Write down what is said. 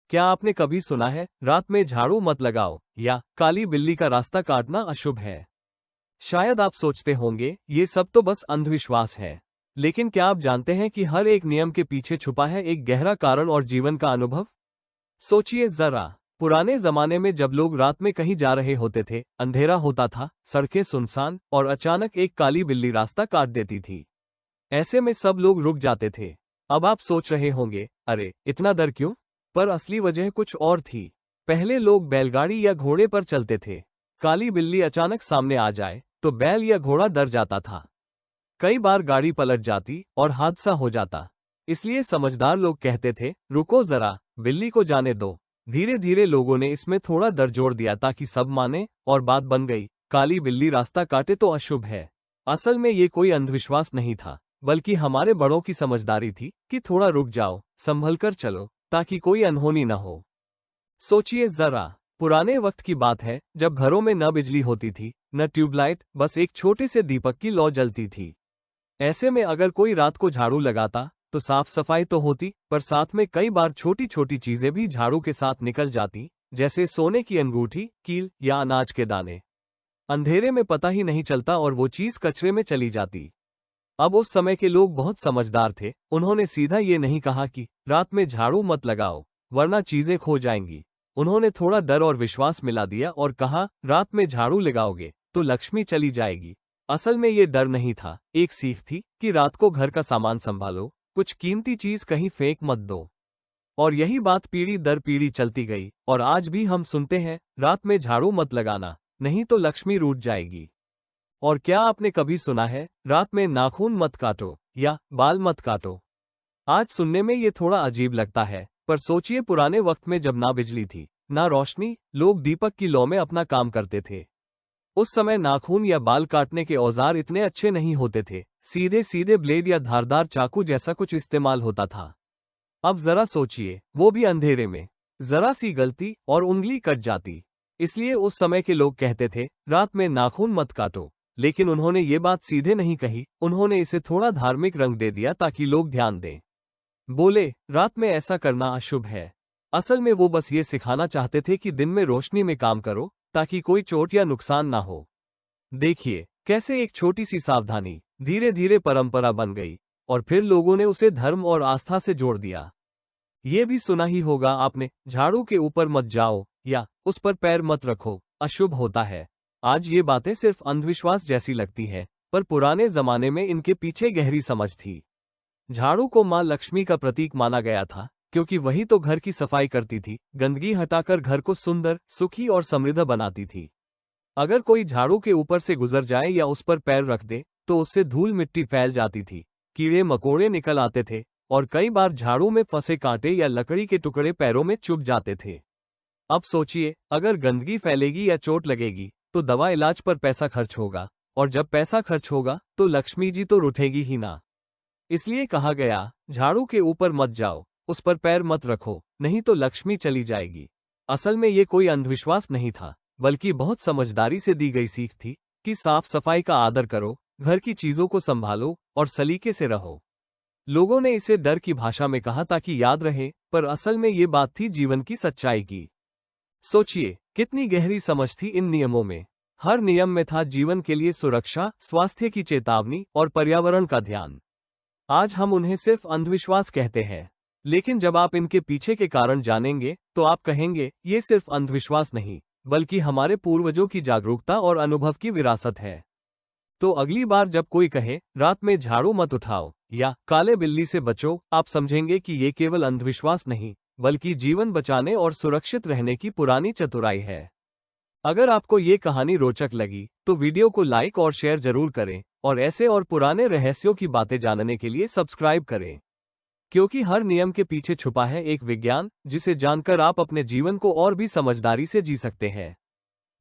क्या आपने कभी सुना है रात में झाड़ू मत लगाओ या काली बिल्ली का रास्ता काटना अशुभ है? शायद आप सोचते होंगे ये सब तो बस अंधविश्वास है, लेकिन क्या आप जानते हैं कि हर एक नियम के पीछे छुपा है एक गहरा कारण और जीवन का अनुभव? सोचिए जरा, पुराने जमाने में जब लोग रात में कहीं जा रहे होते थे, अंधेरा होता था, सड़कें सुनसान और अचानक एक काली बिल्ली रास्ता काट देती थी। ऐसे में सब लोग रुक जाते थे। अब आप सोच रहे होंगे, अरे इतना डर क्यों? पर असली वजह कुछ और थी। पहले लोग बैलगाड़ी या घोड़े पर चलते थे। काली बिल्ली अचानक सामने आ जाए तो बैल या घोड़ा डर जाता था। कई बार गाड़ी पलट जाती और हादसा हो जाता। इसलिए समझदार लोग कहते थे, रुको जरा, बिल्ली को जाने दो। धीरे धीरे लोगों ने इसमें थोड़ा डर जोड़ दिया ताकि सब माने, और बात बन गई, काली बिल्ली रास्ता काटे तो अशुभ है। असल में ये कोई अंधविश्वास नहीं था, बल्कि हमारे बड़ों की समझदारी थी कि थोड़ा रुक जाओ, संभल कर चलो, ताकि कोई अनहोनी न हो। सोचिए जरा, पुराने वक्त की बात है जब घरों में न बिजली होती थी, न ट्यूबलाइट, बस एक छोटे से दीपक की लौ जलती थी। ऐसे में अगर कोई रात को झाड़ू लगाता तो साफ सफाई तो होती, पर साथ में कई बार छोटी छोटी चीजें भी झाड़ू के साथ निकल जाती, जैसे सोने की अंगूठी, कील या अनाज के दाने। अंधेरे में पता ही नहीं चलता और वो चीज कचरे में चली जाती। अब उस समय के लोग बहुत समझदार थे। उन्होंने सीधा ये नहीं कहा कि रात में झाड़ू मत लगाओ वरना चीजें खो जाएंगी। उन्होंने थोड़ा डर और विश्वास मिला दिया और कहा, रात में झाड़ू लगाओगे तो लक्ष्मी चली जाएगी। असल में ये डर नहीं था, एक सीख थी कि रात को घर का सामान संभालो, कुछ कीमती चीज कहीं फेंक मत दो। और यही बात पीढ़ी दर पीढ़ी चलती गई और आज भी हम सुनते हैं, रात में झाड़ू मत लगाना, नहीं तो लक्ष्मी रूठ जाएगी। और क्या आपने कभी सुना है, रात में नाखून मत काटो या बाल मत काटो? आज सुनने में ये थोड़ा अजीब लगता है, पर सोचिए पुराने वक्त में जब ना बिजली थी, ना रोशनी, लोग दीपक की लौ में अपना काम करते थे। उस समय नाखून या बाल काटने के औजार इतने अच्छे नहीं होते थे, सीधे सीधे ब्लेड या धारदार चाकू जैसा कुछ इस्तेमाल होता था। अब जरा सोचिए, वो भी अंधेरे में, जरा सी गलती और उंगली कट जाती। इसलिए उस समय के लोग कहते थे, रात में नाखून मत काटो। लेकिन उन्होंने ये बात सीधे नहीं कही, उन्होंने इसे थोड़ा धार्मिक रंग दे दिया ताकि लोग ध्यान दें। बोले, रात में ऐसा करना अशुभ है। असल में वो बस ये सिखाना चाहते थे कि दिन में रोशनी में काम करो ताकि कोई चोट या नुकसान ना हो। देखिए कैसे एक छोटी सी सावधानी धीरे धीरे परंपरा बन गई और फिर लोगों ने उसे धर्म और आस्था से जोड़ दिया। ये भी सुना ही होगा आपने, झाड़ू के ऊपर मत जाओ या उस पर पैर मत रखो, अशुभ होता है। आज ये बातें सिर्फ अंधविश्वास जैसी लगती हैं, पर पुराने जमाने में इनके पीछे गहरी समझ थी। झाड़ू को मां लक्ष्मी का प्रतीक माना गया था, क्योंकि वही तो घर की सफाई करती थी, गंदगी हटाकर घर को सुंदर, सुखी और समृद्ध बनाती थी। अगर कोई झाड़ू के ऊपर से गुजर जाए या उस पर पैर रख दे तो उससे धूल मिट्टी फैल जाती थी, कीड़े मकोड़े निकल आते थे और कई बार झाड़ू में फंसे कांटे या लकड़ी के टुकड़े पैरों में चुभ जाते थे। अब सोचिए, अगर गंदगी फैलेगी या चोट लगेगी तो दवा इलाज पर पैसा खर्च होगा, और जब पैसा खर्च होगा तो लक्ष्मी जी तो रूठेगी ही ना। इसलिए कहा गया, झाड़ू के ऊपर मत जाओ, उस पर पैर मत रखो, नहीं तो लक्ष्मी चली जाएगी। असल में ये कोई अंधविश्वास नहीं था, बल्कि बहुत समझदारी से दी गई सीख थी कि साफ सफाई का आदर करो, घर की चीजों को संभालो और सलीके से रहो। लोगों ने इसे डर की भाषा में कहा ताकि याद रहे, पर असल में ये बात थी जीवन की सच्चाई की। सोचिए कितनी गहरी समझ थी इन नियमों में। हर नियम में था जीवन के लिए सुरक्षा, स्वास्थ्य की चेतावनी और पर्यावरण का ध्यान। आज हम उन्हें सिर्फ अंधविश्वास कहते हैं, लेकिन जब आप इनके पीछे के कारण जानेंगे तो आप कहेंगे, ये सिर्फ अंधविश्वास नहीं, बल्कि हमारे पूर्वजों की जागरूकता और अनुभव की विरासत है। तो अगली बार जब कोई कहे, रात में झाड़ू मत उठाओ या काले बिल्ली से बचो, आप समझेंगे कि ये केवल अंधविश्वास नहीं, बल्कि जीवन बचाने और सुरक्षित रहने की पुरानी चतुराई है। अगर आपको ये कहानी रोचक लगी तो वीडियो को लाइक और शेयर जरूर करें, और ऐसे और पुराने रहस्यों की बातें जानने के लिए सब्सक्राइब करें, क्योंकि हर नियम के पीछे छुपा है एक विज्ञान, जिसे जानकर आप अपने जीवन को और भी समझदारी से जी सकते हैं।